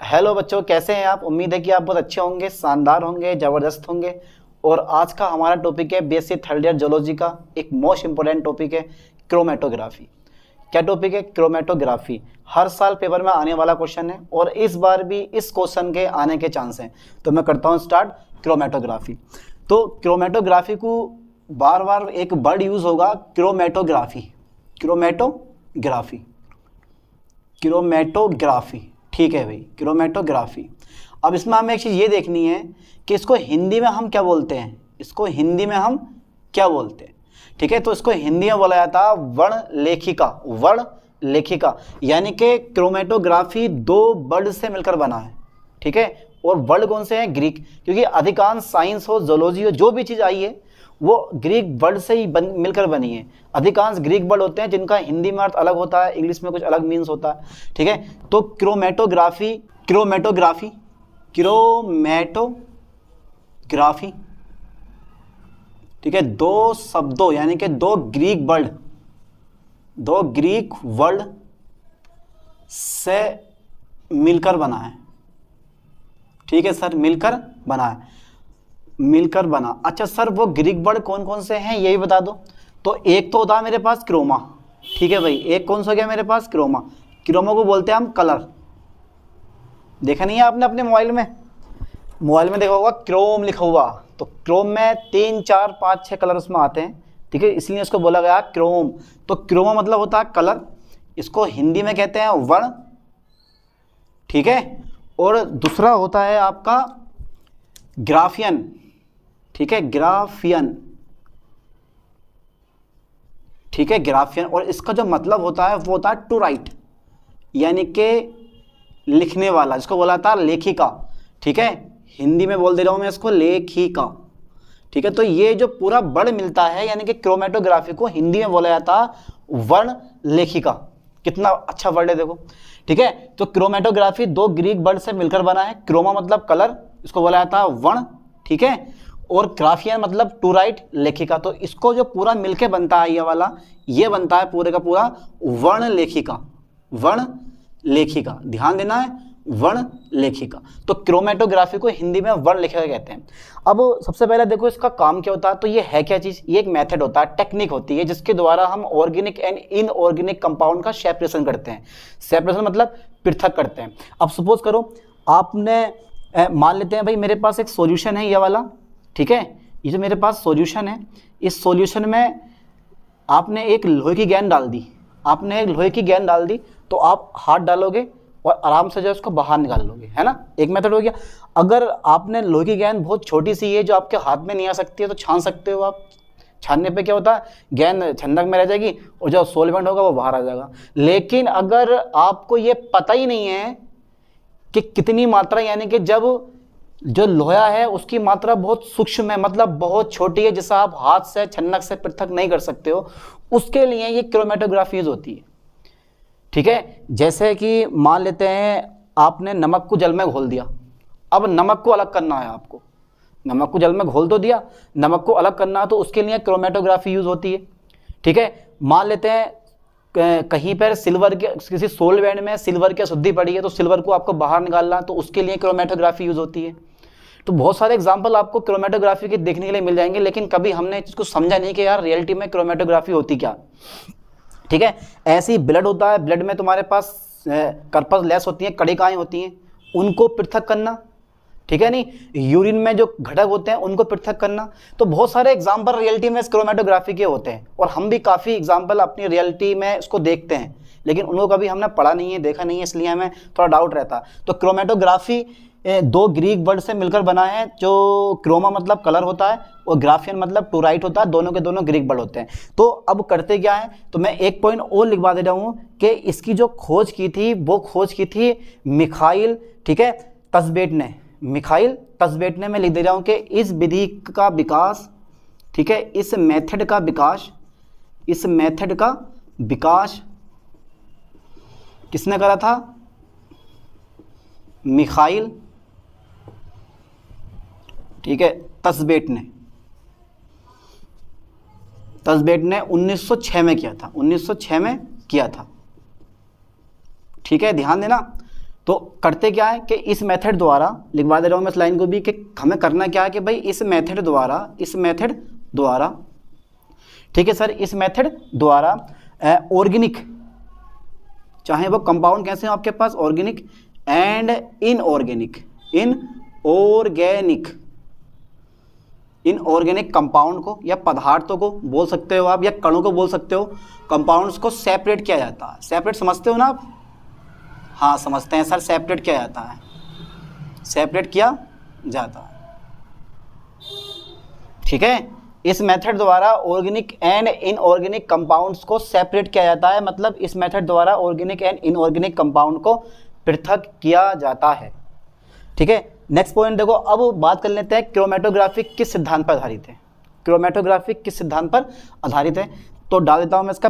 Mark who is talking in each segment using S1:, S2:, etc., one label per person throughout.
S1: Hello बच्चों, कैसे हैं आप। उम्मीद है कि आप बहुत अच्छे होंगे, शानदार होंगे, ज़बरदस्त होंगे। और आज का हमारा टॉपिक है बीएससी थर्ड ईयर जियोलॉजी का एक मोस्ट इंपॉर्टेंट टॉपिक है क्रोमेटोग्राफी। क्या टॉपिक है? क्रोमेटोग्राफी। हर साल पेपर में आने वाला क्वेश्चन है और इस बार भी इस क्वेश्चन के आने के चांस हैं। तो मैं करता हूँ स्टार्ट क्रोमेटोग्राफी। तो क्रोमेटोग्राफी को बार बार एक वर्ड यूज़ होगा, क्रोमेटोग्राफी। क्रोमेटोग्राफी, क्रोमेटोग्राफी, ठीक है भाई, क्रोमेटोग्राफी। अब इसमें हमें एक चीज़ ये देखनी है कि इसको हिंदी में हम क्या बोलते हैं। इसको हिंदी में हम क्या बोलते हैं, ठीक है। तो इसको हिंदी में बोला जाता है वर्ण लेखिका। वर्ण लेखिका यानी कि क्रोमेटोग्राफी दो वर्ड से मिलकर बना है, ठीक है। और वर्ड कौन से हैं? ग्रीक, क्योंकि अधिकांश साइंस हो, जोलॉजी हो, जो भी चीज़ आई है वो ग्रीक वर्ड से ही मिलकर बनी है। अधिकांश ग्रीक वर्ड होते हैं जिनका हिंदी में अर्थ अलग होता है, इंग्लिश में कुछ अलग मीन्स होता है, ठीक है। तो क्रोमेटोग्राफी, क्रोमेटोग्राफी, क्रोमेटोग्राफी, ठीक है। दो शब्दों यानी कि दो ग्रीक वर्ड से मिलकर बना है, ठीक है सर, मिलकर बना है, मिलकर बना। अच्छा सर, वो ग्रीक वर्ड कौन कौन से हैं यही बता दो। तो एक तो होता है मेरे पास क्रोमा, ठीक है भाई। एक कौन सा गया मेरे पास? क्रोमा। क्रोमा को बोलते हैं हम कलर। देखा नहीं है आपने अपने मोबाइल में? मोबाइल में देखा होगा क्रोम लिखा हुआ, तो क्रोम में 3 4 5 6 कलर उसमें आते हैं, ठीक है, इसलिए इसको बोला गया क्रोम। तो क्रोमा मतलब होता है कलर, इसको हिंदी में कहते हैं वर्ण, ठीक है। और दूसरा होता है आपका ग्राफियन, ठीक है, ग्राफियन, ठीक है, ग्राफियन। और इसका जो मतलब होता है वो होता है टू राइट, यानी कि लिखने वाला, जिसको बोला था लेखिका, ठीक है। हिंदी में बोल दे रहा हूं मैं इसको लेखिका, ठीक है। तो ये जो पूरा वर्ड मिलता है यानी कि क्रोमेटोग्राफी को हिंदी में बोला जाता वर्ण लेखिका। कितना अच्छा वर्ड है देखो, ठीक है। तो क्रोमेटोग्राफी दो ग्रीक वर्ड से मिलकर बना है। क्रोमा मतलब कलर, इसको बोला जाता है वर्ण, ठीक है। और ग्राफियन मतलब टू राइट, लेखिका। तो इसको जो पूरा मिलके बनता है ये वाला, ये बनता है पूरे का पूरा वर्ण लेखिका। वर्ण लेखिका, ध्यान देना है, वर्ण लेखिका। तो क्रोमेटोग्राफी को हिंदी में वर्ण लेखिका कहते हैं। अब सबसे पहले देखो इसका काम क्या होता है। तो ये है क्या चीज? ये एक मेथड होता है, टेक्निक होती है, जिसके द्वारा हम ऑर्गेनिक एंड इनऑर्गेनिक कंपाउंड का सेपरेशन करते हैं। सेपरेशन मतलब पृथक करते हैं। अब सपोज करो आपने मान लेते हैं भाई मेरे पास एक सॉल्यूशन है ये वाला, ठीक है। ये जो मेरे पास सॉल्यूशन है, इस सॉल्यूशन में आपने एक लोहे की गेंद डाल दी, आपने एक लोहे की गेंद डाल दी, तो आप हाथ डालोगे और आराम से जो उसको बाहर निकाल लोगे, है ना। एक मेथड हो गया। अगर आपने लोहे की गेंद बहुत छोटी सी है जो आपके हाथ में नहीं आ सकती है, तो छान सकते हो आप। छानने पे क्या होता है, गेंद ठंडक में रह जाएगी और जो सॉल्वेंट होगा वो बाहर आ जाएगा। लेकिन अगर आपको ये पता ही नहीं है कि कितनी मात्रा, यानी कि जब जो लोहा है उसकी मात्रा बहुत सूक्ष्म है, मतलब बहुत छोटी है, जिसे आप हाथ से छन्नक से पृथक नहीं कर सकते हो, उसके लिए ये क्रोमेटोग्राफी यूज होती है, ठीक है। जैसे कि मान लेते हैं आपने नमक को जल में घोल दिया, अब नमक को अलग करना है आपको। नमक को जल में घोल तो दिया, नमक को अलग करना है, तो उसके लिए क्रोमेटोग्राफी यूज होती है, ठीक है। मान लेते हैं कहीं पर सिल्वर के किसी सोलवेंट में सिल्वर की अशुद्धि पड़ी है, तो सिल्वर को आपको बाहर निकालना, तो उसके लिए क्रोमेटोग्राफी यूज होती है। तो बहुत सारे एग्जांपल आपको क्रोमेटोग्राफी के देखने के लिए मिल जाएंगे, लेकिन कभी हमने इसको समझा नहीं कि यार रियलिटी में क्रोमेटोग्राफी होती क्या, ठीक है। ऐसे ही ब्लड होता है, ब्लड में तुम्हारे पास कर्पस लेस होती हैं, कणिकाएं होती हैं, उनको पृथक करना, ठीक है। नहीं, यूरिन में जो घटक होते हैं उनको पृथक करना। तो बहुत सारे एग्जाम्पल रियलिटी में क्रोमेटोग्राफी के होते हैं, और हम भी काफ़ी एग्जाम्पल अपनी रियलिटी में इसको देखते हैं, लेकिन उनको कभी हमने पढ़ा नहीं है, देखा नहीं है, इसलिए हमें थोड़ा डाउट रहता है। तो क्रोमेटोग्राफी दो ग्रीक वर्ड से मिलकर बना है, जो क्रोमा मतलब कलर होता है और ग्राफियन मतलब टू राइट होता है, दोनों के दोनों ग्रीक वर्ड होते हैं। तो अब करते क्या है, तो मैं एक पॉइंट और लिखवा दे रहा हूँ कि इसकी जो खोज की थी वो खोज की थी मिखाइल, ठीक है, तस्बेट ने। मिखाइल तस्बेट ने मैं लिख दे रहा हूँ कि इस विधि का विकास, ठीक है, इस मेथड का विकास, इस मेथड का विकास किसने करा था? मिखाइल, ठीक है, तस्बेट ने। तस्बेट ने 1906 में किया था, 1906 में किया था, ठीक है, ध्यान देना, तो करते क्या है कि इस मेथड द्वारा, लिखवा दे रहा हूँ मैं इस लाइन को भी, कि हमें करना क्या है कि भाई इस मेथड द्वारा ठीक है सर, इस मेथड द्वारा ऑर्गेनिक, चाहे वो कंपाउंड कैसे हो आपके पास, ऑर्गेनिक एंड इनऑर्गेनिक कंपाउंड को या पदार्थों को बोल सकते हो आप, या कणों को बोल सकते हो, कंपाउंड्स को सेपरेट किया जाता है। सेपरेट समझते हो ना आप? हाँ समझते हैं सर, सेपरेट किया जाता है, सेपरेट किया जाता है। ठीक है, इस मेथड द्वारा ऑर्गेनिक एंड इनऑर्गेनिक कंपाउंड्स को सेपरेट किया जाता है, मतलब इस मेथड द्वारा ऑर्गेनिक एंड इनऑर्गेनिक कंपाउंड को पृथक किया जाता है। ठीक है, नेक्स्ट पॉइंट देखो, अब बात कर लेते हैं क्रोमेटोग्राफी किस सिद्धांत पर आधारित है। क्रोमेटोग्राफी किस सिद्धांत पर आधारित है, तो डाल देता हूं मैं इसका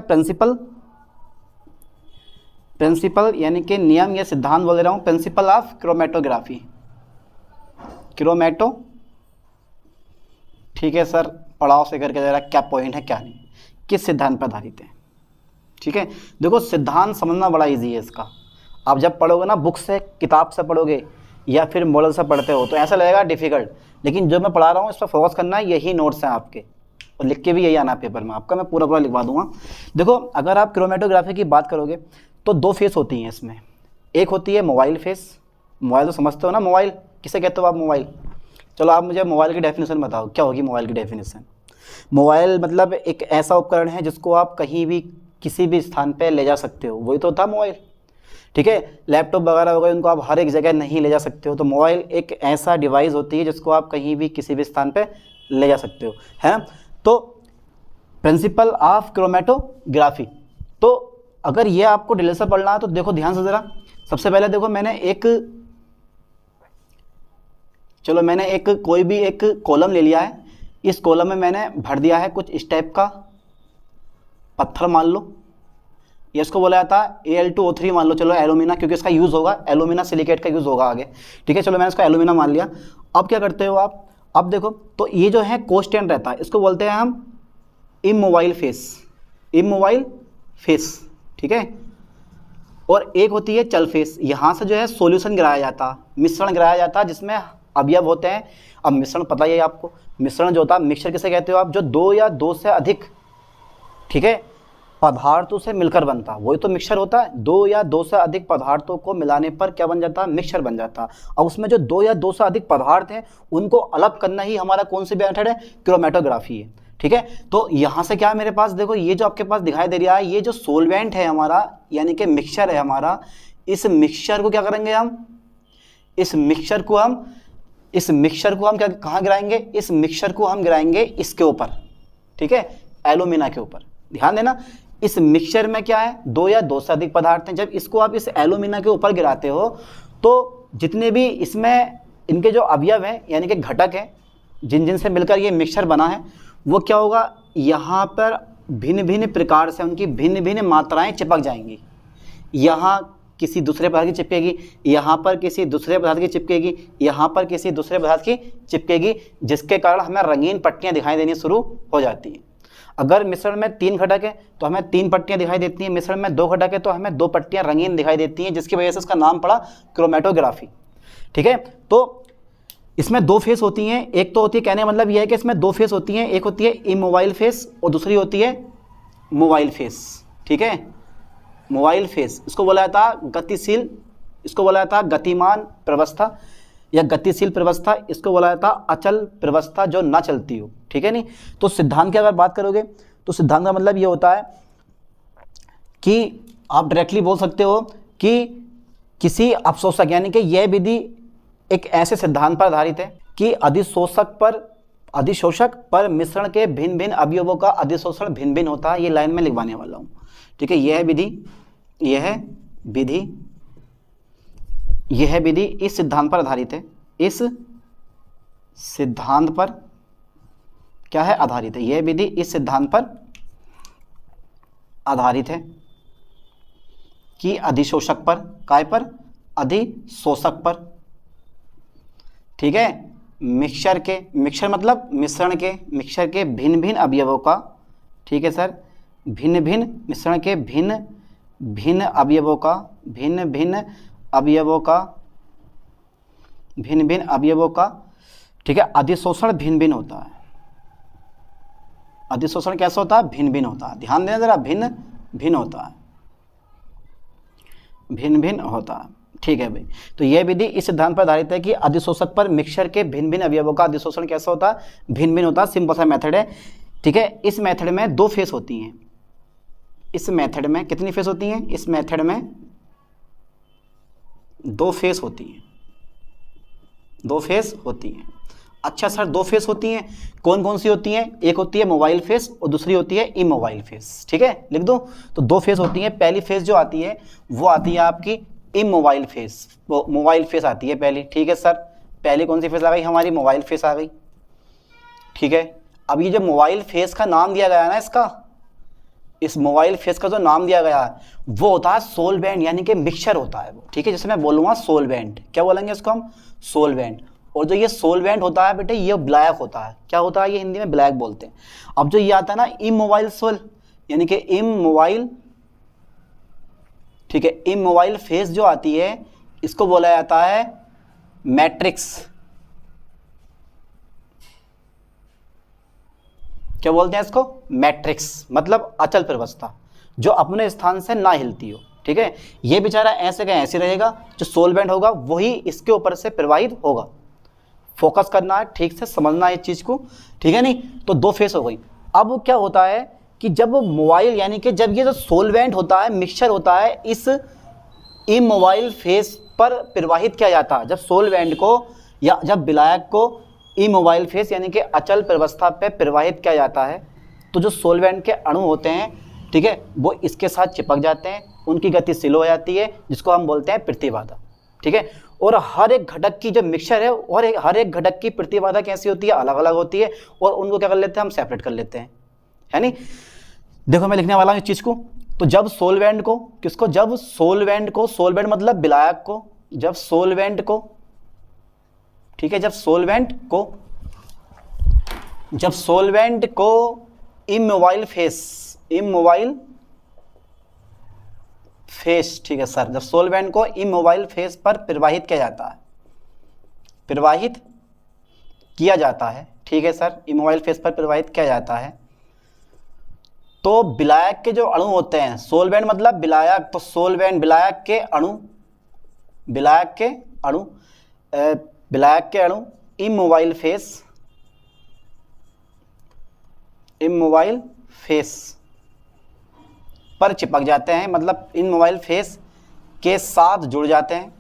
S1: प्रिंसिपल यानी कि नियम या सिद्धांत बोल रहा हूं, प्रिंसिपल ऑफ क्रोमेटोग्राफी, क्रोमेटो। ठीक है सर, पढ़ाओ से करके जरा क्या पॉइंट है क्या नहीं, किस सिद्धांत पर आधारित है। ठीक है, देखो सिद्धांत समझना बड़ा इजी है इसका। आप जब पढ़ोगे ना, बुक से, किताब से पढ़ोगे या फिर मॉडल से पढ़ते हो तो ऐसा लगेगा डिफिकल्ट, लेकिन जो मैं पढ़ा रहा हूँ इस पर फोकस करना है, यही नोट्स हैं आपके, और लिख के भी यही आना पेपर में आपका, मैं पूरा लिखवा दूंगा। देखो अगर आप क्रोमेटोग्राफी की बात करोगे तो दो फेस होती हैं इसमें। एक होती है मोबाइल फेस, मोबाइल तो समझते हो ना, मोबाइल किसे कहते हो आप, मोबाइल। चलो आप मुझे मोबाइल की डेफिनेशन बताओ, क्या होगी मोबाइल की डेफिनेशन। मोबाइल मतलब एक ऐसा उपकरण है जिसको आप कहीं भी किसी भी स्थान पे ले जा सकते हो, वही तो था मोबाइल। ठीक है, लैपटॉप वगैरह हो गए, उनको आप हर एक जगह नहीं ले जा सकते हो, तो मोबाइल एक ऐसा डिवाइस होती है जिसको आप कहीं भी किसी भी स्थान पे ले जा सकते हो, है ना। तो प्रिंसिपल ऑफ क्रोमेटोग्राफी, तो अगर ये आपको डिटेल से पढ़ना है तो देखो ध्यान से ज़रा। सबसे पहले देखो मैंने एक कोई भी एक कॉलम ले लिया है, इस कॉलम में मैंने भर दिया है कुछ इस टाइप का पत्थर मान लो, ये इसको बोला जाता है Al2O3 मान लो, चलो एलुमिना, क्योंकि इसका यूज़ होगा, एलुमिना सिलिकेट का यूज़ होगा आगे। ठीक है, चलो मैंने इसको एलुमिना मान लिया। अब क्या करते हो आप, अब देखो तो ये जो है कांस्टेंट रहता है, इसको बोलते हैं हम इमोबाइल फेस। ठीक है, और एक होती है चल फेस, यहाँ से जो है सॉल्यूशन गिराया जाता, मिश्रण गिराया जाता, जिसमें अवयव होते हैं। अब मिश्रण पता ही है आपको, मिश्रण जो होता है, मिक्सचर किसे कहते हो आप, जो दो या दो से अधिक, ठीक है, पदार्थों से मिलकर बनता, वही तो मिक्सचर होता है। दो या दो से अधिक पदार्थों को मिलाने पर क्या बन जाता है, मिक्सचर बन जाता। और उसमें जो दो या दो से अधिक पदार्थ हैं उनको अलग करना ही हमारा कौन सी मेथड है, क्रोमेटोग्राफी है। ठीक है, तो यहाँ से क्या है मेरे पास, देखो ये जो आपके पास दिखाई दे रहा है, ये जो सोलवेंट है हमारा, यानी कि मिक्सचर है हमारा, इस मिक्सचर को क्या करेंगे हम, इस मिक्सचर को हम क्या कहाँ गिराएंगे, इस मिक्सचर को हम गिराएंगे इसके ऊपर। ठीक है, एलुमिना के ऊपर। ध्यान देना, इस मिक्सचर में क्या है, दो या दो से अधिक पदार्थ हैं। जब इसको आप इस एलुमिना के ऊपर गिराते हो तो जितने भी इसमें इनके जो अवयव हैं यानी कि घटक हैं, जिनसे मिलकर ये मिक्सचर बना है, वो क्या होगा, यहाँ पर भिन्न भिन्न प्रकार से उनकी भिन्न भिन्न मात्राएं चिपक जाएंगी। यहाँ किसी दूसरे पदार्थ की चिपकेगी, यहाँ पर किसी दूसरे पदार्थ की चिपकेगी, यहाँ पर किसी दूसरे पदार्थ की चिपकेगी, जिसके कारण हमें रंगीन पट्टियाँ दिखाई देनी शुरू हो जाती हैं। अगर मिश्रण में 3 घटक है तो हमें 3 पट्टियाँ दिखाई देती हैं, मिश्रण में 2 घटक है तो हमें 2 पट्टियाँ रंगीन दिखाई देती हैं, जिसकी वजह से उसका नाम पड़ा क्रोमेटोग्राफी। ठीक है, तो इसमें 2 फेस होती हैं। एक तो होती है, कहने का मतलब यह है कि इसमें 2 फेस होती हैं, एक होती है इमोबाइल फेस और दूसरी होती है मोबाइल फेस। ठीक है, मोबाइल फेस इसको बोला जाता है गतिशील, इसको बोला जाता है गतिमान प्रवस्था या गतिशील प्रवस्था, इसको बोला जाता है अचल प्रवस्था जो ना चलती हो। ठीक है नहीं, तो सिद्धांत की अगर बात करोगे तो सिद्धांत का मतलब ये होता है कि आप डायरेक्टली बोल सकते हो कि किसी अवशोषक, यानी कि यह विधि एक ऐसे सिद्धांत पर आधारित है कि अधिशोषक पर मिश्रण के भिन्न भिन्न अवयवों का अधिशोषण भिन्न भिन्न होता है। ये लाइन में लिखवाने वाला हूँ। ठीक है, यह विधि इस सिद्धांत पर आधारित है, इस सिद्धांत पर क्या है, आधारित है। यह विधि इस सिद्धांत पर आधारित है कि अधिशोषक पर, काय पर, अधिशोषक पर। ठीक है, मिक्सचर मतलब मिश्रण के भिन्न भिन्न अवयवों का, ठीक है सर, मिश्रण के भिन्न भिन्न अवयवों का, भिन्न भिन्न अवयवों का भिन्न भिन्न अवयवों का, ठीक है, अधिशोषण भिन्न भिन्न होता है। अधिशोषण कैसा होता है? भिन्न भिन्न होता है। ध्यान देना जरा, भिन्न भिन्न होता है, भिन्न भिन्न होता है। ठीक है भाई, तो यह विधि इस सिद्धांत पर आधारित है कि अधिशोषक पर मिक्सचर के भिन्न भिन्न अवयवों का अधिशोषण कैसा होता है? भिन्न भिन्न होता है। सिंपल सा मेथड है, ठीक है। इस मेथड में 2 फेस होती हैं। इस मेथड में कितनी फेस होती हैं? इस मेथड में 2 फेस होती हैं। 2 फेस होती हैं। अच्छा सर, 2 फेस होती हैं, कौन कौन सी होती हैं? एक होती है मोबाइल फेस और दूसरी होती है इमोबाइल फेस। ठीक है, लिख दो। तो 2 फेस होती हैं। पहली फेस जो आती है वो आती है आपकी इमोबाइल फेस, वो मोबाइल फेस आती है पहली। ठीक है सर, पहली कौन सी फेस आ गई? हमारी मोबाइल फेस आ गई। ठीक है, अब ये जो मोबाइल फेस का नाम दिया गया है ना, इसका, इस मोबाइल फेस का जो नाम दिया गया है वो होता है सोलवेंट, यानी कि मिक्सचर होता है वो। ठीक है, जैसे मैं बोलूँगा सोलवेंट, क्या बोलेंगे इसको हम? सोलवेंट। और जो ये सोलवेंट होता है बेटे, ये ब्लैक होता है। क्या होता है? ये हिंदी में ब्लैक बोलते हैं। अब जो ये आता है ना इमोबाइल सोल, यानी कि इमोबाइल, ठीक है, इमोबाइल फेस जो आती है इसको बोला जाता है मैट्रिक्स। क्या बोलते हैं इसको? मैट्रिक्स, मतलब अचल प्रवस्था, जो अपने स्थान से ना हिलती हो। ठीक है, ये बेचारा ऐसे का ऐसे रहेगा, जो सोलवेंट होगा वही इसके ऊपर से प्रवाहित होगा। फोकस करना है, ठीक से समझना है इस चीज को। ठीक है, नहीं तो 2 फेस हो गई। अब क्या होता है कि जब मोबाइल, यानी कि जब ये जो सोलवेंट होता है, मिक्सचर होता है, इस इमोबाइल फेस पर प्रवाहित किया जाता है। जब सोलवेंट को या जब विलायक को इमोबाइल फेस यानी कि अचल प्रवस्था पे प्रवाहित किया जाता है, तो जो सोलवेंट के अणु होते हैं, ठीक है, वो इसके साथ चिपक जाते हैं, उनकी गति स्लो हो जाती है, जिसको हम बोलते हैं प्रतिबाधा। ठीक है, और हर एक घटक की जो मिक्सचर है और हर एक घटक की प्रतिबाधा कैसी होती है? अलग अलग होती है, और उनको क्या कर लेते हैं? हम सेपरेट कर लेते हैं, है नहीं। देखो मैं लिखने वाला हूँ इस चीज़ को। तो जब सोलवेंट को, किसको? जब सोलवेंट को, सोलवेंट मतलब विलायक को, जब सोलवेंट को, ठीक है, जब सोलवेंट को इमोबाइल फेस, ठीक है सर, जब सोलवेंट को इमोबाइल फेस पर प्रवाहित किया जाता है, ठीक है सर, इमोबाइल फेस पर प्रवाहित किया जाता है, तो विलायक के जो अणु होते हैं, सोलवेंट मतलब विलायक, तो सोलवेंट विलायक के अणु इमोबाइल फेस पर चिपक जाते हैं, मतलब इमोबाइल फेस के साथ जुड़ जाते हैं।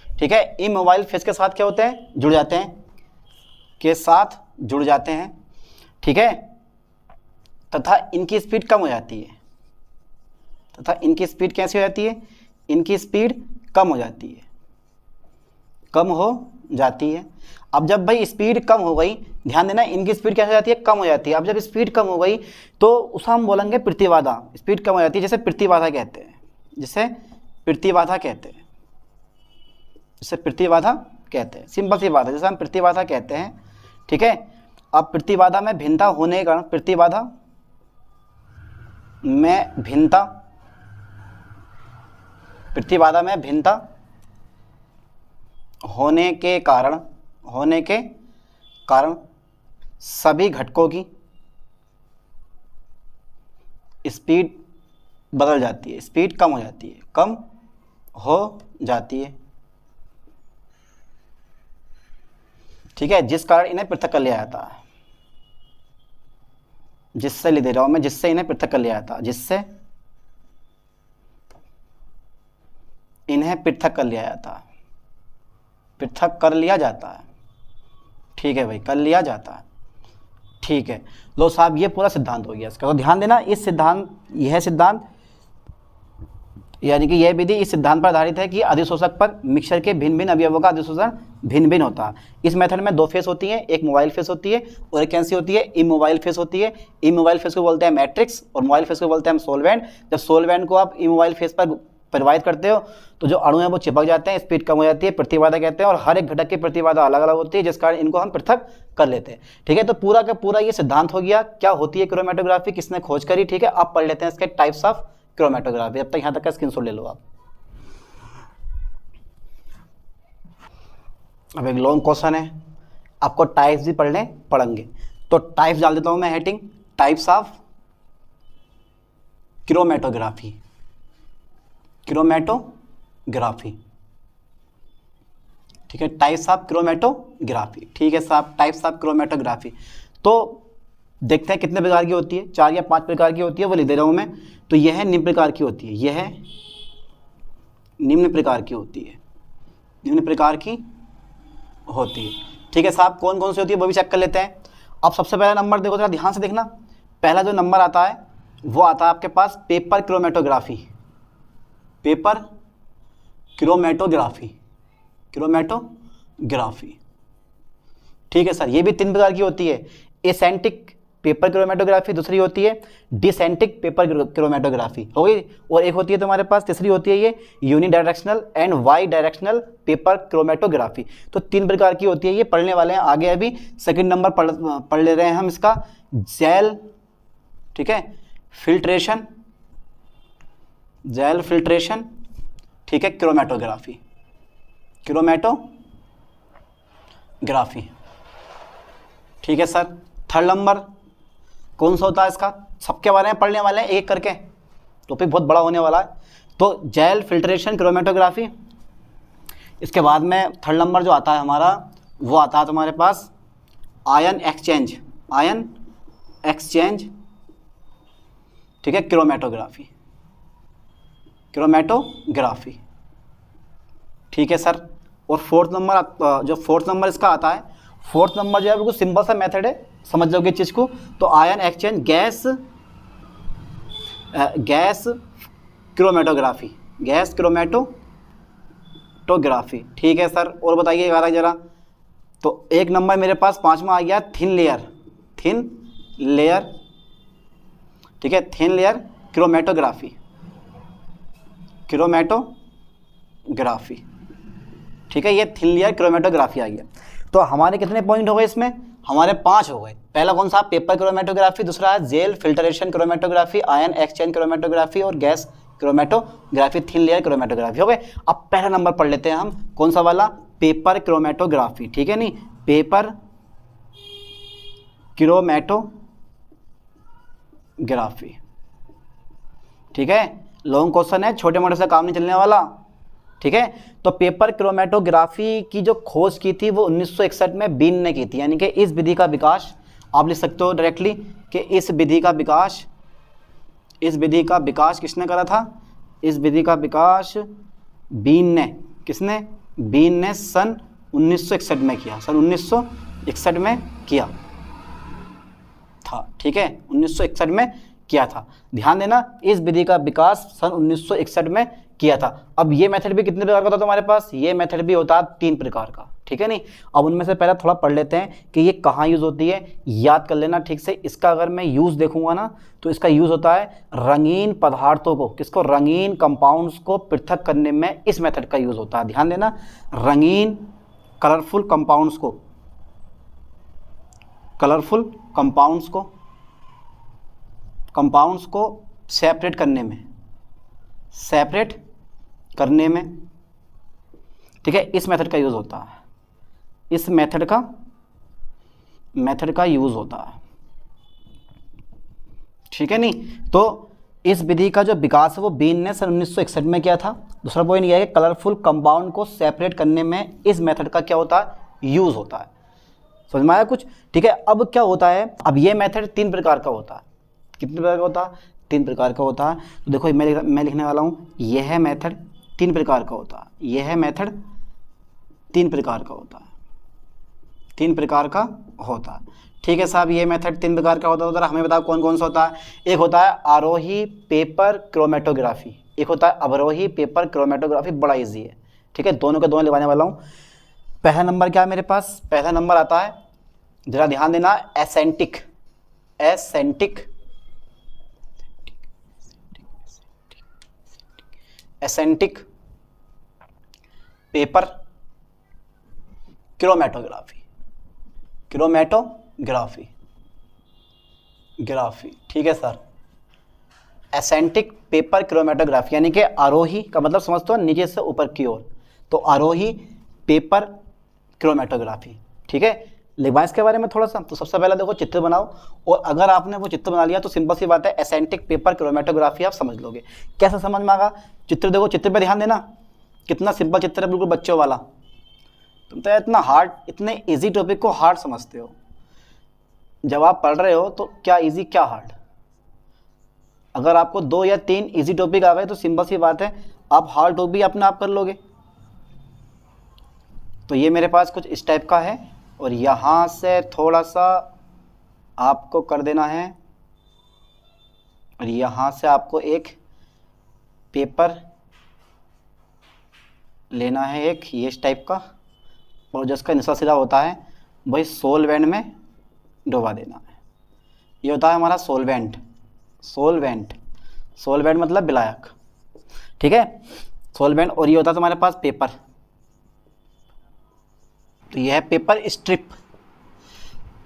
S1: ठीक है, इमोबाइल फेस के साथ क्या होते हैं? जुड़ जाते हैं, ठीक है, तथा इनकी स्पीड कम हो जाती है। इनकी स्पीड कैसी हो जाती है? इनकी स्पीड कम हो जाती है। अब जब भाई स्पीड कम हो गई, ध्यान देना, इनकी स्पीड कैसे हो जाती है? कम हो जाती है। अब जब स्पीड कम हो गई तो उसे हम बोलेंगे प्रतिबाधा। स्पीड कम हो जाती है, जैसे प्रतिबाधा कहते हैं, सिंपल सी बात है, जैसे हम प्रतिबाधा कहते हैं। ठीक है, अब प्रतिबाधा में भिन्नता होने के कारण, प्रतिबाधा में भिन्नता होने के कारण सभी घटकों की स्पीड बदल जाती है, स्पीड कम हो जाती है। ठीक है, जिस कारण इन्हें पृथक कर लिया जाता है, जिससे इन्हें पृथक कर लिया जाता है, पृथक कर लिया जाता है। ठीक है भाई, कर लिया जाता है। ठीक है, लो साहब, ये पूरा सिद्धांत हो गया इसका। तो ध्यान देना, यह सिद्धांत यानी कि यह विधि इस सिद्धांत पर आधारित है कि अधिशोषक पर मिक्सचर के भिन्न भिन्न अवयवों का अधिशोषण भिन्न भिन्न होता है। इस मेथड में 2 फेस होती हैं, एक मोबाइल फेस होती है और एक कैसी होती है? इमोबाइल फेस होती है। इमोबाइल फेस को बोलते हैं मैट्रिक्स और मोबाइल फेस को बोलते हैं हम सोलवेंट। जब सोलवेंट को आप इमोबाइल फेस पर प्रवाहित करते हो तो जो अणु हैं वो चिपक जाते हैं, स्पीड कम हो जाती है, प्रतिबाधा कहते हैं, और हर एक घटक की प्रतिबाधा अलग अलग होती है, जिस कारण इनको हम पृथक कर लेते हैं। ठीक है, तो पूरा का पूरा ये सिद्धांत हो गया। क्या होती है क्रोमैटोग्राफी, किसने खोज करी? ठीक है, अब पढ़ लेते हैं इसके टाइप्स ऑफ क्रोमेटोग्राफी। अब तक यहाँ तक का स्क्रीनशॉट ले लो आप। अब एक लॉन्ग क्वेश्चन है, आपको टाइप्स भी पढ़ने पड़ेंगे, तो टाइप्स डाल देता हूँ मैं heading, types of chromatography, chromatography, ठीक है, टाइप्स ऑफ क्रोमेटोग्राफी। ठीक है साहब, टाइप्स ऑफ क्रोमेटोग्राफी। तो देखते हैं कितने प्रकार की होती है, 4 या 5 प्रकार की होती है, वो लिख दे रहा हूँ मैं। तो यह निम्न प्रकार की होती है, यह निम्न प्रकार की होती है, निम्न प्रकार की होती है। ठीक है साहब, कौन कौन सी होती है वो भी चेक कर लेते हैं। अब सबसे पहला नंबर देखो, जरा ध्यान से देखना, पहला जो नंबर आता है वो आता है आपके पास paper chromatography, paper chromatography, chromatography. ठीक है सर, ये भी 3 प्रकार की होती है, एसेंटिक पेपर क्रोमेटोग्राफी, दूसरी होती है डिसेंटिक पेपर क्रोमेटोग्राफी, हो गई। और एक होती है तुम्हारे पास, तीसरी होती है ये unidirectional and bidirectional paper chromatography. तो 3 प्रकार की होती है, ये पढ़ने वाले हैं आगे। अभी सेकंड नंबर पढ़ ले रहे हैं हम इसका, जेल, ठीक है, फिल्ट्रेशन, जेल फिल्ट्रेशन, ठीक है, क्रोमेटोग्राफी, क्रोमेटोग्राफी। ठीक है सर, थर्ड नंबर कौन सा होता है इसका, सबके बारे में पढ़ने वाले हैं एक करके, टॉपिक बहुत बड़ा होने वाला है। तो जेल फिल्ट्रेशन क्रोमेटोग्राफी। इसके बाद में थर्ड नंबर जो आता है हमारा, वो आता है तुम्हारे पास आयन एक्सचेंज, आयन एक्सचेंज, ठीक है, क्रोमेटोग्राफी, क्रोमेटोग्राफी। ठीक है सर। और फोर्थ नंबर, जो फोर्थ नंबर इसका आता है, फोर्थ नंबर जो है बिल्कुल सिंपल सा मेथड है, समझ जाओगे इस चीज़ को। तो ion exchange gas chromatography, gas chromatography. ठीक है सर, और बताइए जरा। तो एक नंबर मेरे पास 5वां आ गया थिन लेयर, थिन लेयर, ठीक है, थिन लेयर क्रोमेटोग्राफी, क्रोमेटोग्राफी। ठीक है, ये थिन लेयर क्रोमेटोग्राफी आ गया। तो हमारे कितने पॉइंट हो गए इसमें, हमारे 5 हो गए। पहला कौन सा, पेपर क्रोमेटोग्राफी, दूसरा है gel filtration chromatography, ion exchange chromatography और gas chromatography, thin layer chromatography, हो गए। अब पहला नंबर पढ़ लेते हैं हम, कौन सा वाला, पेपर क्रोमेटोग्राफी। ठीक है, नहीं, पेपर क्रोमेटोग्राफी। ठीक है, लॉन्ग क्वेश्चन है, छोटे मोटे से काम नहीं चलने वाला। ठीक है, तो पेपर क्रोमेटोग्राफी की जो खोज की थी वो 1961 में बीन ने की थी। यानी कि इस विधि का विकास, आप लिख सकते हो डायरेक्टली कि इस विधि का विकास, इस विधि का विकास किसने करा था, इस विधि का विकास बीन ने, किसने, बीन ने सन 1961 में किया, सन 1961 में किया था। ठीक है, 1961 में किया था, ध्यान देना, इस विधि का विकास सन 1961 में किया था। अब ये मेथड भी कितने प्रकार का होता है तुम्हारे पास, ये मेथड भी होता है 3 प्रकार का। ठीक है, नहीं, अब उनमें से पहले थोड़ा पढ़ लेते हैं कि ये कहाँ यूज होती है, याद कर लेना ठीक से। इसका अगर मैं यूज देखूंगा ना, तो इसका यूज होता है रंगीन पदार्थों को, किसको, रंगीन कंपाउंड्स को पृथक करने में इस मेथड का यूज होता है। ध्यान देना, रंगीन कलरफुल कंपाउंड्स को, कलरफुल कंपाउंड्स को सेपरेट करने में, सेपरेट करने में, ठीक है, इस मेथड का यूज होता है, इस मेथड का यूज होता है। ठीक है, नहीं, तो इस विधि का जो विकास है वो बीन ने सन 1961 में किया था। दूसरा पॉइंट यह है कि कलरफुल कंपाउंड को सेपरेट करने में इस मेथड का क्या होता है, यूज होता है। समझ में आया कुछ। ठीक है, अब क्या होता है, अब ये मेथड 3 प्रकार का होता है। कितने प्रकार का होता है, 3 प्रकार का होता है। तो देखो मैं लिखने वाला हूँ, यह मेथड 3 प्रकार का होता है, यह मेथड 3 प्रकार का होता है, 3 प्रकार का होता है। ठीक है साहब, ये मेथड 3 प्रकार का होता है। तो हमें बताओ कौन कौन सा होता है। एक होता है आरोही पेपर क्रोमेटोग्राफी, एक होता है अवरोही पेपर क्रोमेटोग्राफी, बड़ा ईजी है। ठीक है, दोनों के दोनों लिखवाने वाला हूँ। पहला नंबर क्या है मेरे पास, पहला नंबर आता है, जरा ध्यान देना, एसेंटिक, एसेंटिक, एसेंटिक पेपर क्रोमेटोग्राफी, क्रोमेटोग्राफी, ग्राफी। ठीक है सर, एसेंटिक पेपर क्रोमेटोग्राफी यानी कि आरोही का मतलब समझते हो नीचे से ऊपर की ओर, तो आरोही पेपर क्रोमेटोग्राफी। ठीक है, लिखवाएं इसके बारे में थोड़ा सा। तो सबसे पहले देखो चित्र बनाओ, और अगर आपने वो चित्र बना लिया तो सिंपल सी बात है एसेंटिक पेपर क्रोमेटोग्राफी आप समझ लोगे। कैसे समझ में आएगा? चित्र देखो, चित्र पे ध्यान देना, कितना सिंपल चित्र है, बिल्कुल बच्चों वाला। तुम तो इतना हार्ड, इतने इजी टॉपिक को हार्ड समझते हो। जब आप पढ़ रहे हो तो क्या इजी क्या हार्ड। अगर आपको 2 या 3 इजी टॉपिक आ गए तो सिंपल सी बात है आप हार्ड टॉपिक भी अपने आप कर लोगे। तो ये मेरे पास कुछ इस टाइप का है, और यहाँ से थोड़ा सा आपको कर देना है, और यहाँ से आपको एक पेपर लेना है एक ये इस टाइप का, और जिसका निचला सिरा होता है वही सोलवेंट में डुबा देना है। ये होता है हमारा सोलवेंट। सोलवेंट, सोलवेंट मतलब विलायक। ठीक है, सोलवेंट। और ये होता है तुम्हारे पास पेपर, तो यह है पेपर स्ट्रिप,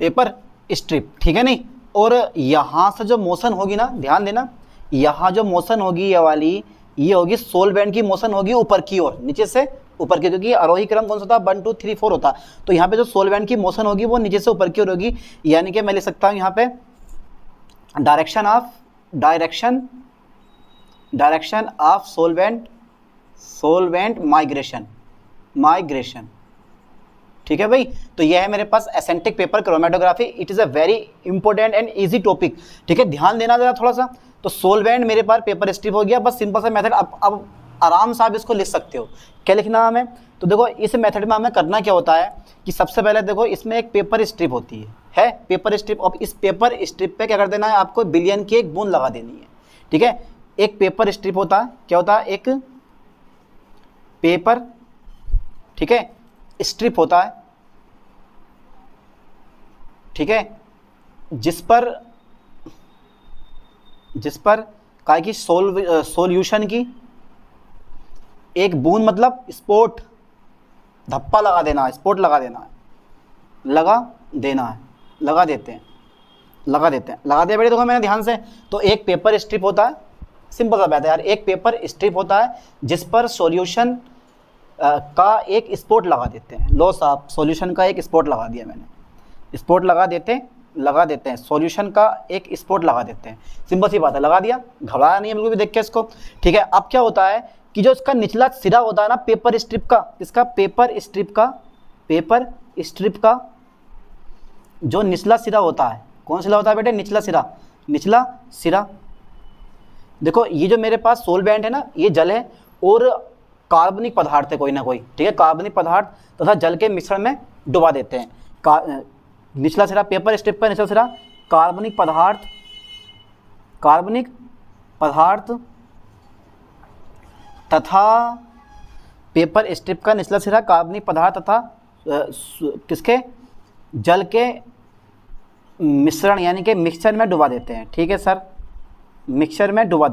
S1: पेपर स्ट्रिप। ठीक है नहीं, और यहाँ से जो मोशन होगी ना, ध्यान देना, यहाँ जो मोशन होगी ये वाली, ये होगी सोलवेंट की मोशन होगी ऊपर की ओर, नीचे से ऊपर की, क्योंकि आरोही क्रम कौन सा था 1 2 3 4 होता। तो यहाँ पे जो सोलवेंट की मोशन होगी वो नीचे से ऊपर की ओर होगी, यानी कि मैं लिख सकता हूँ यहाँ पे डायरेक्शन ऑफ सोलवेंट माइग्रेशन। ठीक है भाई, तो यह है मेरे पास ascending paper chromatography. It is a very important and easy topic. ठीक है, ध्यान देना जरा थोड़ा सा। तो सोलवेंट मेरे पास पेपर स्ट्रिप हो गया, बस सिंपल सा मेथड। अब आराम से आप इसको लिख सकते हो। क्या लिखना है हमें? तो देखो इस मेथड में हमें करना क्या होता है कि सबसे पहले देखो इसमें एक पेपर स्ट्रिप होती है पेपर स्ट्रिप। अब इस पेपर स्ट्रिप पे क्या कर देना है आपको, विलयन की एक बूंद लगा देनी है। ठीक है, एक पेपर स्ट्रिप होता है, क्या होता है, एक पेपर, ठीक है, स्ट्रिप होता है। ठीक है, जिस पर काय की सॉल्यूशन की एक बूंद मतलब स्पॉट, धप्पा लगा देना है, स्पॉट लगा देना है, लगा देते हैं। लगा दिया बेटे, देखो मैंने ध्यान से। तो एक पेपर स्ट्रिप होता है, सिंपल सा बात है यार, एक पेपर स्ट्रिप होता है जिस पर सॉल्यूशन का एक स्पॉट लगा देते हैं। लो साहब, सॉल्यूशन का एक स्पॉट लगा दिया मैंने, स्पॉट लगा देते हैं, सॉल्यूशन का एक स्पॉट लगा देते हैं। सिंपल सी बात है, लगा दिया, घबराया नहीं है बिल्कुल भी देख के इसको। ठीक है, अब क्या होता है कि जो इसका निचला सिरा होता है ना पेपर स्ट्रिप का, इसका पेपर स्ट्रिप का जो निचला सिरा होता है, कौन सिरा होता है बेटे, निचला सिरा। देखो ये जो मेरे पास सोलवेंट है ना, ये जल है और कार्बनिक पदार्थ है कोई ना कोई। ठीक है, कार्बनिक पदार्थ तथा जल के मिश्रण में डुबा देते हैं। निचला सिरा, पेपर स्ट्रिप का निचला सिरा कार्बनिक पदार्थ तथा पेपर स्ट्रिप का निचला सिरा कार्बनिक पदार्थ तथा किसके, जल के मिश्रण यानी कि मिक्सचर में डुबा देते हैं। ठीक है सर, मिक्सचर में डुबा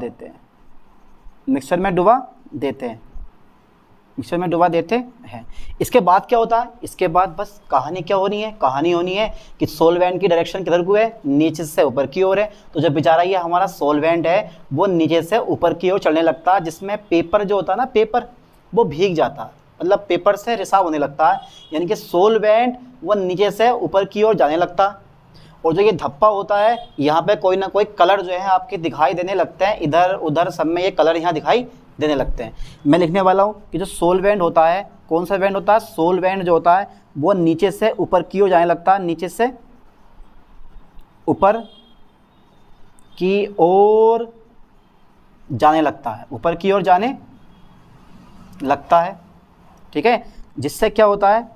S1: देते हैं। इसके बाद क्या होता है, इसके बाद बस कहानी क्या होनी है, कहानी होनी है कि सोलवेंट की डायरेक्शन किधर को है, नीचे से ऊपर की ओर है। तो जब बेचारा ये हमारा सोलवेंट है वो नीचे से ऊपर की ओर चलने लगता है, जिसमें पेपर जो होता है ना, पेपर वो भीग जाता है, मतलब पेपर से रिसाव होने लगता है, यानी कि सोलवेंट वो नीचे से ऊपर की ओर जाने लगता है। और जो ये धप्पा होता है, यहाँ पे कोई ना कोई कलर जो है आपके दिखाई देने लगते हैं, इधर उधर सब में ये कलर यहाँ दिखाई देने लगते हैं। मैं लिखने वाला हूँ कि जो सोलवेंट होता है, कौन सा वेंट होता है, सोलवेंट जो होता है वो नीचे से ऊपर की ओर जाने लगता है, नीचे से ऊपर की ओर जाने लगता है, ऊपर की ओर जाने लगता है। ठीक है, जिससे क्या होता है,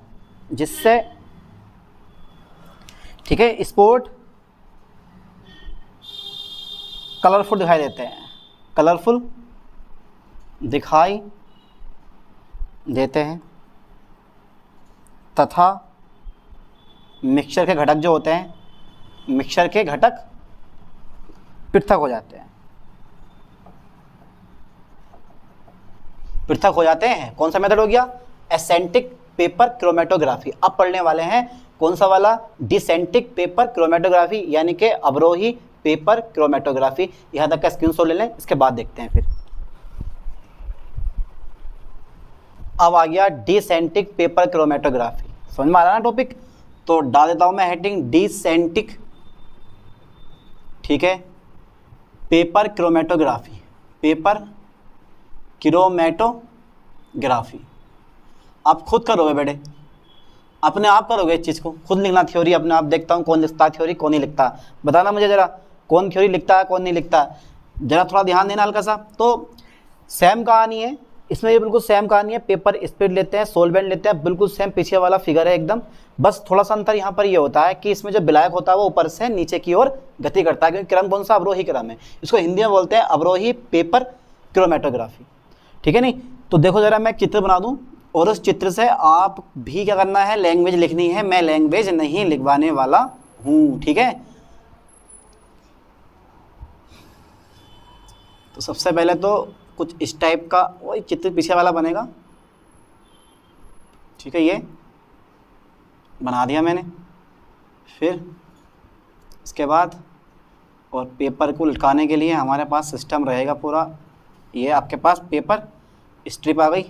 S1: जिससे ठीक है स्पॉट कलरफुल दिखाई देते हैं, कलरफुल दिखाई देते हैं तथा मिक्सचर के घटक जो होते हैं, मिक्सचर के घटक पृथक हो जाते हैं, कौन सा मेथड हो गया, एसेंटिक पेपर क्रोमेटोग्राफी। अब पढ़ने वाले हैं कौन सा वाला, डिसेंटिक पेपर क्रोमेटोग्राफी, यानी कि अवरोही पेपर क्रोमेटोग्राफी। यहाँ तक का स्क्रीनशॉट ले लें, इसके बाद देखते हैं फिर। अब आ गया डिसेंटिक पेपर क्रोमेटोग्राफी। समझ में आ रहा है ना टॉपिक? तो डाल देता हूं मैं हेडिंग डिसेंटिक, ठीक है, पेपर क्रोमेटोग्राफी, पेपर क्रोमेटोग्राफी। आप खुद करोगे बेटे, अपने आप करोगे इस चीज़ को, खुद लिखना थ्योरी अपने आप। देखता हूँ कौन लिखता है थ्योरी, कौन नहीं लिखता। बताना मुझे ज़रा, कौन थ्योरी लिखता है, कौन नहीं लिखता। ज़रा थोड़ा ध्यान देना हल्का सा। तो सेम कहानी है इसमें, ये बिल्कुल सेम कहानी है। पेपर स्प्रेड लेते हैं, सोलवेंट लेते हैं, बिल्कुल सेम पीछे वाला फिगर है एकदम। बस थोड़ा सा अंतर यहाँ पर ये होता है कि इसमें जो विलायक होता है वो ऊपर से नीचे की ओर गति करता है, क्योंकि क्रम कौन सा, अवरोही क्रम है। इसको हिंदी में बोलते हैं अवरोही पेपर क्रोमेटोग्राफी, ठीक है नहीं। तो देखो ज़रा मैं चित्र बना दूँ और उस चित्र से आप भी क्या करना है, लैंग्वेज लिखनी है। मैं लैंग्वेज नहीं लिखवाने वाला हूँ, ठीक है। तो सबसे पहले तो कुछ इस टाइप का वही चित्र पीछे वाला बनेगा, ठीक है, ये बना दिया मैंने। फिर इसके बाद और पेपर को लटकाने के लिए हमारे पास सिस्टम रहेगा पूरा। ये आपके पास पेपर स्ट्रिप आ गई,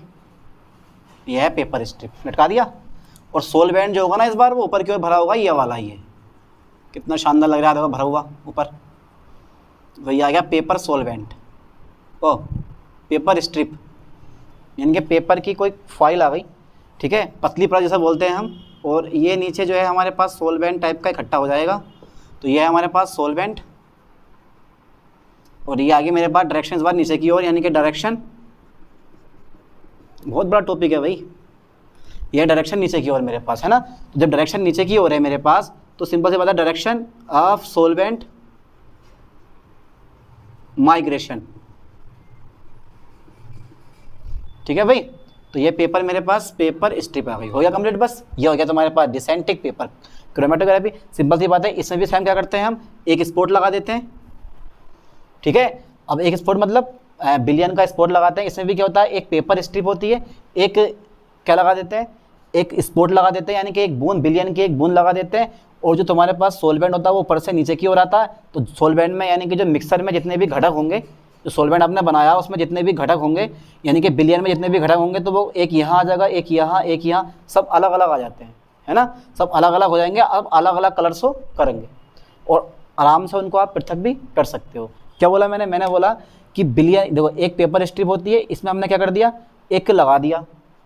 S1: यह है पेपर स्ट्रिप, लटका दिया। और सोलवेंट जो होगा ना इस बार वो ऊपर की ओर भरा होगा, ये वाला ही है। कितना शानदार लग रहा है, देखो भरा हुआ ऊपर, वही आ गया पेपर सोलवेंट। ओ पेपर स्ट्रिप यानी कि पेपर की कोई फाइल आ गई, ठीक है, पतली परत जैसा बोलते हैं हम। और ये नीचे जो है हमारे पास सोलवेंट टाइप का इकट्ठा हो जाएगा। तो ये है हमारे पास सोलवेंट, और ये आगे मेरे पास डायरेक्शन इस बार नीचे की ओर, यानी कि डायरेक्शन, बहुत बड़ा टॉपिक है भाई। यह डायरेक्शन नीचे की ओर मेरे पास है ना। तो जब डायरेक्शन नीचे की ओर है मेरे पास, तो सिंपल से बात है, डायरेक्शन ऑफ सोलवेंट माइग्रेशन, ठीक है भाई। तो ये पेपर मेरे पास पेपर स्ट्रिप आ गई, हो गया कंप्लीट। बस ये हो गया तुम्हारे पास डिसेंटिक पेपर क्रोमेटोग्राफी। सिंपल सी बात है, इसमें भी सेम क्या करते हैं हम, एक स्पॉट लगा देते हैं, ठीक है। अब एक स्पॉट मतलब बिलियन का स्पॉट लगाते हैं। इसमें भी क्या होता है, एक पेपर स्ट्रिप होती है, एक क्या लगा देते हैं, एक स्पॉट लगा देते हैं, यानी कि एक बूंद, बिलियन की एक बूंद लगा देते हैं। और जो तुम्हारे पास सोलवेंट होता है वो ऊपर से नीचे की ओर आता है। तो सोलवेंट में यानी कि जो मिक्सर में जितने भी घटक होंगे, जो सोलवेंट आपने बनाया उसमें जितने भी घटक होंगे, यानी कि बिलियन में जितने भी घटक होंगे, तो वो एक यहाँ आ जाएगा, एक यहाँ, एक यहाँ, सब अलग अलग आ जाते हैं, है ना। सब अलग अलग हो जाएंगे। अब अलग अलग कलर शो करेंगे और आराम से उनको आप पृथक भी कर सकते हो। क्या बोला मैंने बोला कि बिलियन, देखो एक पेपर स्ट्रिप होती है, इसमें हमने क्या कर दिया, एक लगा दिया,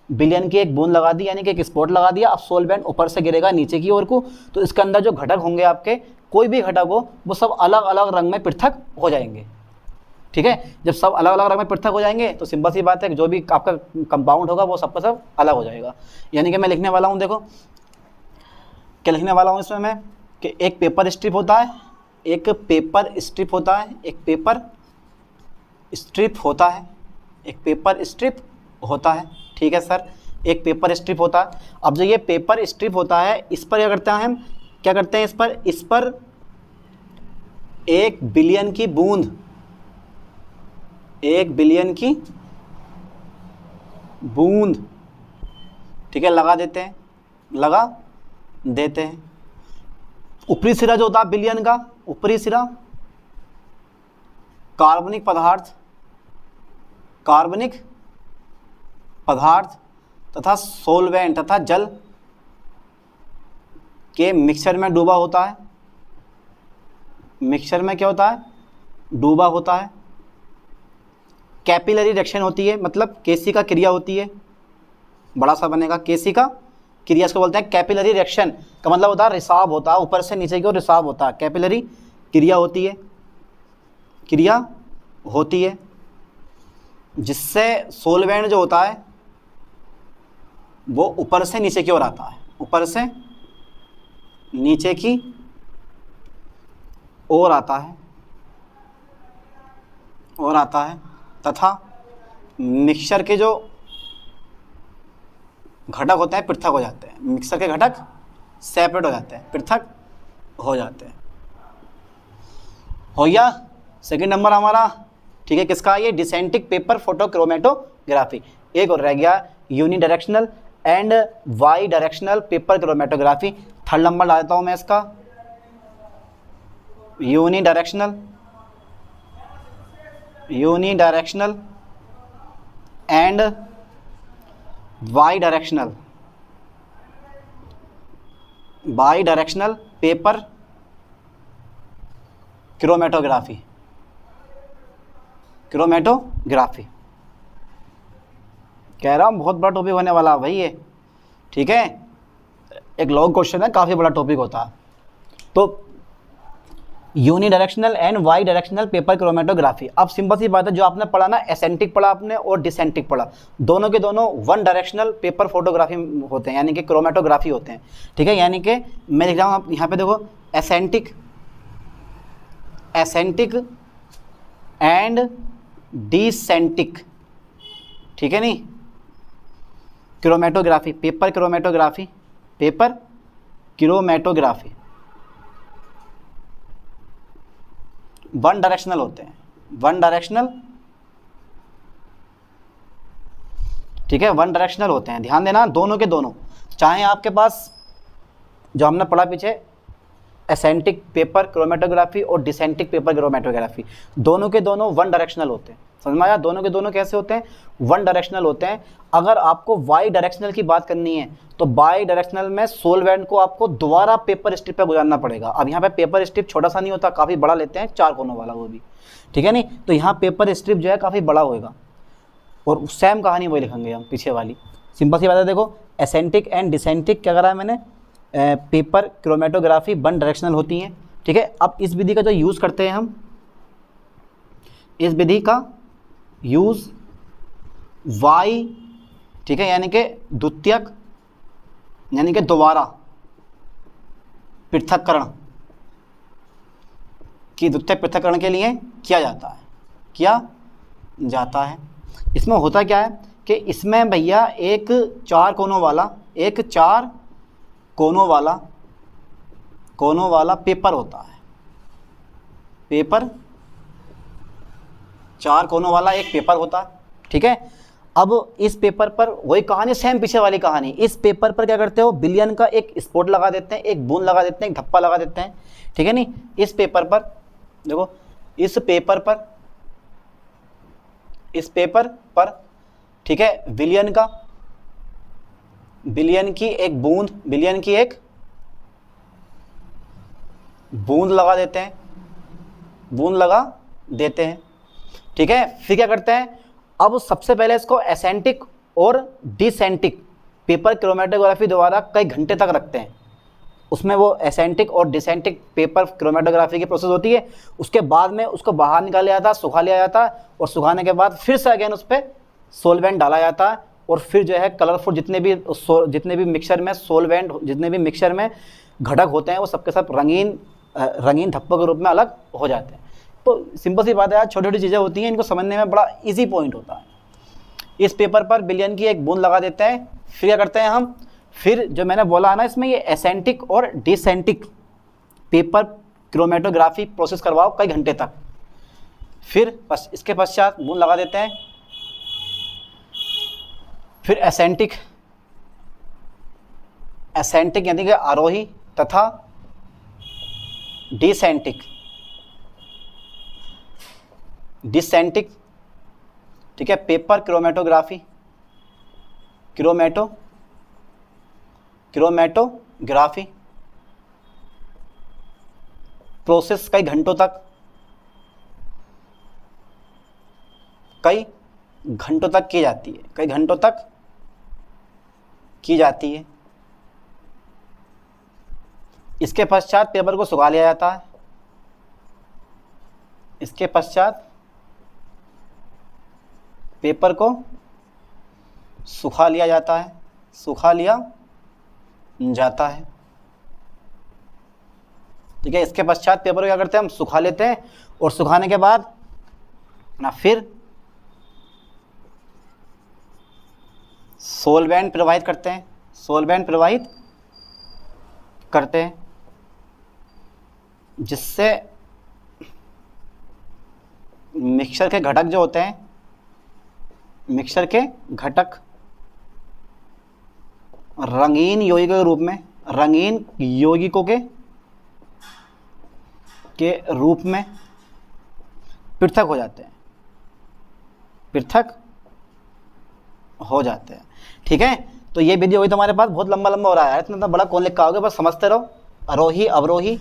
S1: बिलियन की एक बूंद लगा दी, यानी कि एक स्पॉट लगा दिया। अब सोलवेंट ऊपर से गिरेगा नीचे की ओर को, तो इसके अंदर जो घटक होंगे आपके, कोई भी घटक हो, वो सब अलग अलग रंग में पृथक हो जाएंगे, ठीक है। जब सब अलग अलग रंग में पृथक हो जाएंगे तो सिंपल सी बात है कि जो भी आपका कंपाउंड होगा वो सबका सब अलग हो जाएगा। यानी कि मैं लिखने वाला हूँ, देखो क्या लिखने वाला हूँ इसमें मैं, कि एक पेपर स्ट्रिप होता है, एक पेपर स्ट्रिप होता है, एक पेपर स्ट्रिप होता है, एक पेपर स्ट्रिप होता है, ठीक है सर, एक पेपर स्ट्रिप होता है। अब जो ये पेपर स्ट्रिप होता है, इस पर क्या करते हैं हम, क्या करते हैं इस पर एक बिलियन की बूंद, एक बिलियन की बूंद, ठीक है, लगा देते हैं, लगा देते हैं। ऊपरी सिरा जो होता है बिलियन का, ऊपरी सिरा कार्बनिक पदार्थ, कार्बनिक पदार्थ तथा सोलवेंट तथा जल के मिक्सचर में डूबा होता है। मिक्सचर में क्या होता है, डूबा होता है। कैपिलरी रिएक्शन होती है, मतलब केशिका क्रिया होती है, बड़ा सा बनेगा, केशिका क्रिया इसको बोलते हैं। कैपिलरी रिएक्शन का मतलब होता है रिसाव होता है, ऊपर से नीचे की ओर रिसाव होता है, कैपिलरी क्रिया होती है, क्रिया होती है, जिससे सोलवेंट जो होता है वो ऊपर से नीचे की ओर आता है, ऊपर से नीचे की ओर आता है, और आता है, तथा मिक्सचर के जो घटक होते हैं पृथक हो जाते हैं। मिक्सचर के घटक सेपरेट हो जाते हैं, पृथक हो जाते हैं। हो गया सेकंड नंबर हमारा, ठीक है, किसका, ये डिसेंटिक पेपर फोटोक्रोमेटोग्राफी। एक और रह गया unidirectional and bidirectional paper chromatography. Third number ला देता हूँ मैं इसका। Unidirectional and bidirectional paper chromatography कह रहा हूँ बहुत बड़ा टॉपिक होने वाला है भाई ये, ठीक है। एक लॉन्ग क्वेश्चन है, काफ़ी बड़ा टॉपिक होता है। तो unidirectional and bidirectional paper chromatography. अब सिंपल सी बात है, जो आपने पढ़ा ना, एसेंटिक पढ़ा आपने और डिसेंटिक पढ़ा, दोनों के दोनों वन डायरेक्शनल पेपर फोटोग्राफी होते हैं, यानी कि क्रोमेटोग्राफी होते हैं, ठीक है। यानी कि मैं लिख रहा हूँ, आप यहाँ पे देखो, एसेंटिक एंड डिसेंटिक, ठीक है नहीं, chromatography, paper chromatography one directional होते हैं, ठीक है, वन डायरेक्शनल होते हैं। ध्यान देना, दोनों के दोनों, चाहे आपके पास जो हमने पढ़ा पीछे एसेंटिक पेपर क्रोमेटोग्राफी और डिसेंटिक पेपर क्रोमेटोग्राफी, दोनों के दोनों वन डायरेक्शनल होते हैं। समझ में आया? दोनों के दोनों कैसे होते हैं? वन डायरेक्शनल होते हैं। अगर आपको वाई डायरेक्शनल की बात करनी है तो बाई डायरेक्शनल में सोलवेंट को आपको दोबारा पेपर स्ट्रिप पे गुजारना पड़ेगा। अब यहाँ पे पेपर स्ट्रिप छोटा सा नहीं होता, काफ़ी बड़ा लेते हैं, 4 कोनों वाला वो भी, ठीक है नहीं। तो यहाँ पेपर स्ट्रिप जो है काफ़ी बड़ा होएगा, और सेम कहानी वही लिखेंगे हम पीछे वाली। सिंपल सी बात है, देखो एसेंटिक एंड डिसेंटिक क्या करा है मैंने, पेपर क्रोमेटोग्राफी वन डायरेक्शनल होती हैं, ठीक है। अब इस विधि का जो यूज़ करते हैं हम, इस विधि का यूज़ वाई, ठीक है, यानी कि द्वितीयक, यानी कि दोबारा पृथक्करण की, द्वितीयक पृथक्करण के लिए किया जाता है। इसमें होता क्या है कि इसमें भैया एक 4 कोनों वाला पेपर होता है, 4 कोनों वाला एक पेपर होता है, ठीक है। अब इस पेपर पर वही कहानी, सेम पीछे वाली कहानी, इस पेपर पर क्या करते हो, विलयन का एक स्पॉट लगा देते हैं, एक बूंद लगा देते हैं, एक धप्पा लगा देते हैं, ठीक है नहीं। इस पेपर पर देखो, इस पेपर पर ठीक है, विलयन की एक बूंद लगा देते हैं, ठीक है। फिर क्या करते हैं, अब सबसे पहले इसको एसेंटिक और डिसेंटिक पेपर क्रोमेटोग्राफी द्वारा कई घंटे तक रखते हैं। उसमें वो एसेंटिक और डिसेंटिक पेपर क्रोमेटोग्राफी की प्रोसेस होती है। उसके बाद में उसको बाहर निकाला जाता है, सुखा लिया जाता है, और सुखाने के बाद फिर से अगेन उस पर सोलवेंट डाला जाता है, और फिर जो है कलरफुल जितने भी मिक्सचर में सोलवेंट, जितने भी मिक्सचर में घटक होते हैं, वो सबके सब रंगीन धब्बों के रूप में अलग हो जाते हैं। तो सिंपल सी बात है यार, छोटी छोटी चीज़ें होती हैं, इनको समझने में बड़ा इजी पॉइंट होता है। इस पेपर पर विलयन की एक बूंद लगा देते हैं। फिर क्या करते हैं हम, फिर जो मैंने बोला ना, इसमें ये एसेंटिक और डिसेंटिक पेपर क्रोमेटोग्राफी प्रोसेस करवाओ कई घंटे तक। फिर इसके पश्चात बूंद लगा देते हैं। फिर एसेंटिक यानी कि आरोही तथा डिसेंटिक, ठीक है, पेपर क्रोमेटोग्राफी प्रोसेस कई घंटों तक की जाती है। इसके पश्चात पेपर को सुखा लिया जाता है। सुखा लिया जाता है, ठीक है। इसके पश्चात पेपर को क्या करते हैं, हम सुखा लेते हैं, और सुखाने के बाद ना फिर सोलवेंट प्रवाहित करते हैं, जिससे मिक्सचर के घटक जो होते हैं, रंगीन यौगिकों के रूप में पृथक हो जाते हैं, पृथक हो जाते हैं। ठीक है, तो ये वीडियो हुई तुम्हारे पास, बहुत लंबा लंबा हो रहा है, इतना बड़ा कौन लिख पाओगे, बस समझते रहो। आरोही अवरोही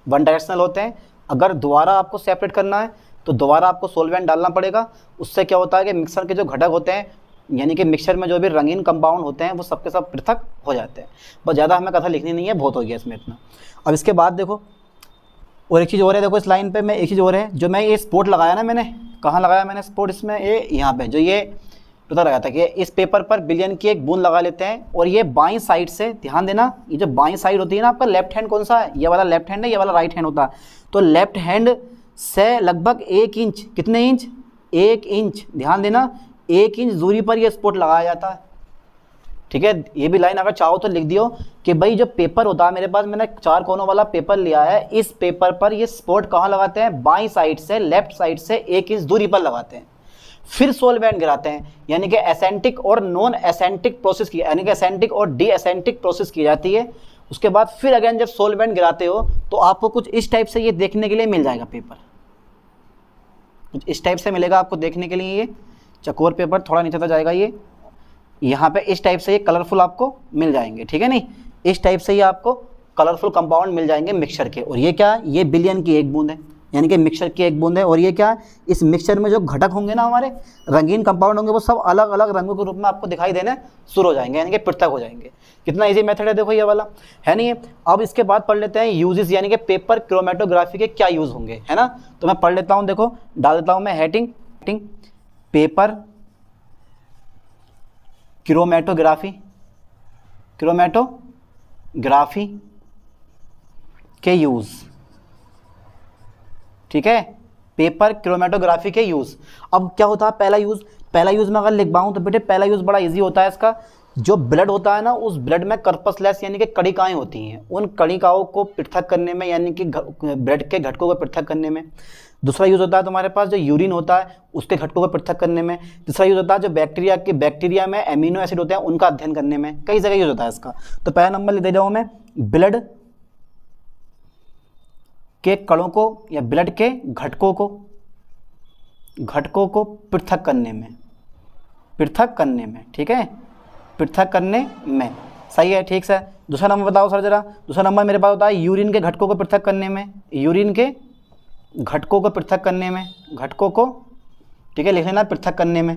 S1: वन डायरेक्शनल होते हैं। अगर दोबारा आपको सेपरेट करना है तो दोबारा आपको सोल्वेंट डालना पड़ेगा। उससे क्या होता है कि मिक्सर के जो घटक होते हैं, यानी कि मिक्सर में जो भी रंगीन कंपाउंड होते हैं, वो सबके सब पृथक हो जाते हैं। बस ज़्यादा हमें कथा लिखनी नहीं है, बहुत हो गया इसमें इतना। अब इसके बाद देखो और एक चीज़ और है, देखो इस लाइन पे मैं एक चीज़ और है, जो मैं ये स्पॉट लगाया ना, मैंने कहाँ लगाया मैंने स्पॉट, इसमें ये यहाँ पे जो ये पता लगा था कि इस पेपर पर बिलियन की एक बूंद लगा लेते हैं। और ये बाईं साइड से, ध्यान देना, ये जो बाईं साइड होती है ना आपका, लेफ्ट हैंड कौन सा है, ये वाला लेफ्ट हैंड है, ये वाला राइट हैंड होता है। तो लेफ्ट हैंड से लगभग 1 इंच, कितने इंच, 1 इंच, ध्यान देना, 1 इंच दूरी पर ये स्पॉट लगाया जाता है। ठीक है, ये भी लाइन अगर चाहो तो लिख दियो कि भाई जो पेपर होता है मेरे पास, मैंने 4 कोनों वाला पेपर लिया है, इस पेपर पर ये स्पॉट कहाँ लगाते हैं, बाईं साइड से, लेफ्ट साइड से 1 इंच दूरी पर लगाते हैं। फिर सोलवेंट गिराते हैं, यानी कि एसेंटिक और नॉन एसेंटिक प्रोसेस की, यानी कि एसेंटिक और डी एसेंटिक प्रोसेस की जाती है। उसके बाद फिर अगेन जब सोलवेंट गिराते हो तो आपको कुछ इस टाइप से ये देखने के लिए मिल जाएगा पेपर, कुछ इस टाइप से मिलेगा आपको देखने के लिए। ये चकोर पेपर थोड़ा नीचे तक जाएगा, ये यहाँ पे इस टाइप से ये कलरफुल आपको मिल जाएंगे। ठीक है, नहीं इस टाइप से ये आपको कलरफुल कंपाउंड मिल जाएंगे मिक्सचर के। और ये क्या, ये बिलियन की एक बूंद है, यानी कि मिक्सचर की एक बूंद है। और ये क्या, इस मिक्सचर में जो घटक होंगे ना हमारे रंगीन कंपाउंड होंगे, वो सब अलग अलग रंगों के रूप में आपको दिखाई देने शुरू हो जाएंगे, यानी कि पृथक हो जाएंगे। कितना इजी मेथड है देखो ये वाला, है नहीं। अब इसके बाद पढ़ लेते हैं यूजेस, यानी कि पेपर क्रोमेटोग्राफी के क्या यूज होंगे, है ना। तो मैं पढ़ लेता हूँ, देखो डाल देता हूँ मैं हेडिंग, पेपर क्रोमेटोग्राफी, क्रोमेटोग्राफी के यूज। ठीक है, पेपर क्रोमेटोग्राफी के यूज। अब क्या होता है पहला यूज में अगर लिखवाऊं तो बेटे पहला यूज बड़ा इजी होता है इसका। जो ब्लड होता है ना, उस ब्लड में कर्पसलेस यानी कि कणिकाएं होती हैं, उन कणिकाओं को पृथक करने में, यानी कि ब्लड के घटकों को पृथक करने में। दूसरा यूज होता है तुम्हारे पास जो यूरिन होता है, उसके घटकों को पृथक करने में। तीसरा यूज होता है जो बैक्टीरिया में एमिनो एसिड होते हैं, उनका अध्ययन करने में। कई जगह यूज होता है इसका। तो पहला नंबर लिख दे जाऊँ मैं, ब्लड के कणों को या ब्लड के घटकों को पृथक करने में, ठीक है, पृथक करने में। सही है, ठीक है। दूसरा नंबर बताओ सर जरा। दूसरा नंबर मेरे पास होता है यूरिन के घटकों को पृथक करने में, यूरिन के घटकों को पृथक करने में, घटकों को, ठीक है, लिख लेना, पृथक करने में,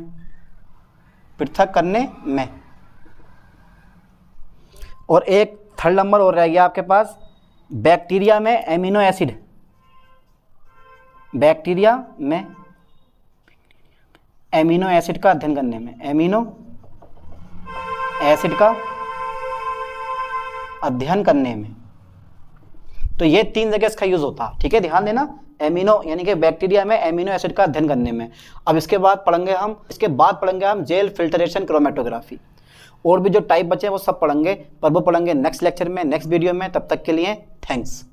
S1: पृथक करने में। और एक थर्ड नंबर और रह गया आपके पास, बैक्टीरिया में एमिनो एसिड, बैक्टीरिया में एमिनो एसिड का अध्ययन करने में, एमिनो एसिड का अध्ययन करने में। तो ये 3 जगह इसका यूज होता है। ठीक है, ध्यान देना, एमिनो यानी कि बैक्टीरिया में एमिनो एसिड का अध्ययन करने में। अब इसके बाद पढ़ेंगे हम जेल फिल्ट्रेशन क्रोमेटोग्राफी। और भी जो टाइप बचे हैं वो सब पढ़ेंगे, पर वो पढ़ेंगे नेक्स्ट लेक्चर में, नेक्स्ट वीडियो में। तब तक के लिए थैंक्स।